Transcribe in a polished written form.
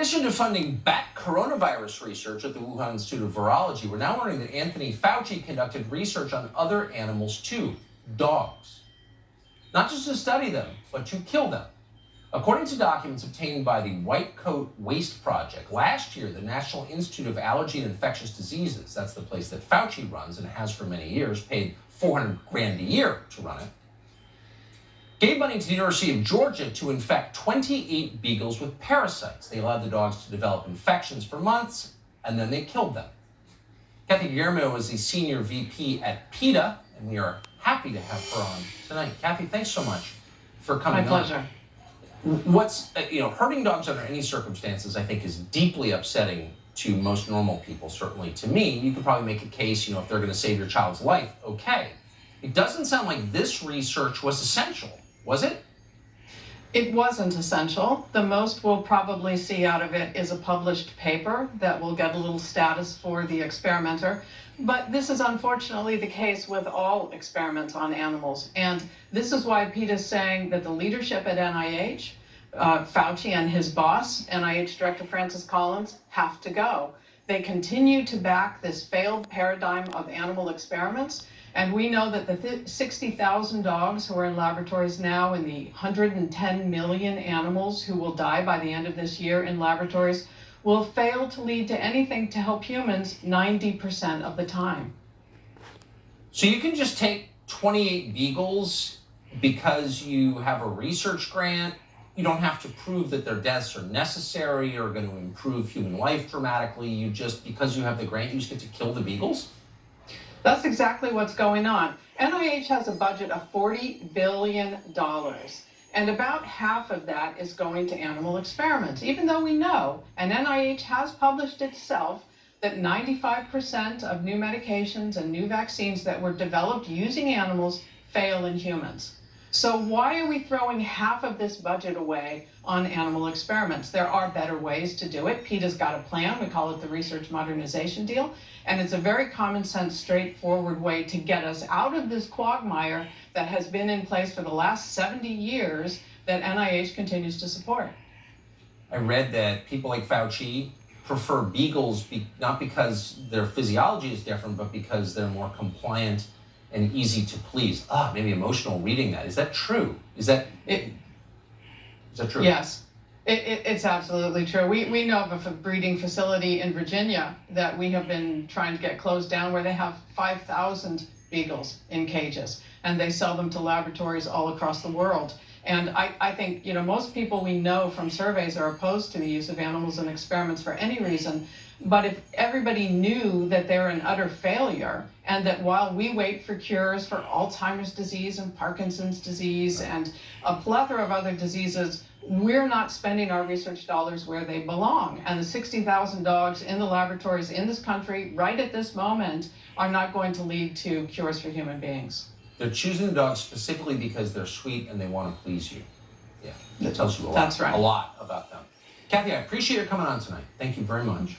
addition to funding bat coronavirus research at the Wuhan Institute of Virology, we're now learning that Anthony Fauci conducted research on other animals too, dogs. Not just to study them, but to kill them. According to documents obtained by the White Coat Waste Project, last year the National Institute of Allergy and Infectious Diseases, that's the place that Fauci runs and has for many years, paid $400 grand a year to run it, gave money to the University of Georgia to infect 28 beagles with parasites. They allowed the dogs to develop infections for months, and then they killed them. Kathy Guillermo is the senior VP at PETA, and we are happy to have her on tonight. Kathy, thanks so much for coming on. My pleasure. What's, hurting dogs under any circumstances, I think, is deeply upsetting to most normal people, certainly to me. You could probably make a case, if they're going to save your child's life, okay. It doesn't sound like this research was essential. Was it? It wasn't essential. The most we'll probably see out of it is a published paper that will get a little status for the experimenter. But this is unfortunately the case with all experiments on animals. And this is why PETA is saying that the leadership at NIH, Fauci and his boss, NIH Director Francis Collins, have to go. They continue to back this failed paradigm of animal experiments. And we know that the 60,000 dogs who are in laboratories now and the 110 million animals who will die by the end of this year in laboratories will fail to lead to anything to help humans 90% of the time. So you can just take 28 beagles because you have a research grant. You don't have to prove that their deaths are necessary or going to improve human life dramatically. You just, because you have the grant, you just get to kill the beagles? That's exactly what's going on. NIH has a budget of $40 billion, and about half of that is going to animal experiments, even though we know, and NIH has published itself, that 95% of new medications and new vaccines that were developed using animals fail in humans. So why are we throwing half of this budget away on animal experiments? There are better ways to do it. PETA's got a plan. We call it the Research Modernization Deal. And it's a very common sense, straightforward way to get us out of this quagmire that has been in place for the last 70 years that NIH continues to support. I read that people like Fauci prefer beagles not because their physiology is different, but because they're more compliant and easy to please. Maybe emotional reading that. Is that true? Is that true? Yes, it's absolutely true. We know of a breeding facility in Virginia that we have been trying to get closed down where they have 5,000 beagles in cages, and they sell them to laboratories all across the world. And I think, most people we know from surveys are opposed to the use of animals in experiments for any reason. But if everybody knew that they're an utter failure, and that while we wait for cures for Alzheimer's disease and Parkinson's disease and a plethora of other diseases, we're not spending our research dollars where they belong. And the 60,000 dogs in the laboratories in this country right at this moment are not going to lead to cures for human beings. They're choosing the dogs specifically because they're sweet and they want to please you. Yeah, that tells you a lot. That's right. A lot about them. Kathy, I appreciate you coming on tonight. Thank you very much.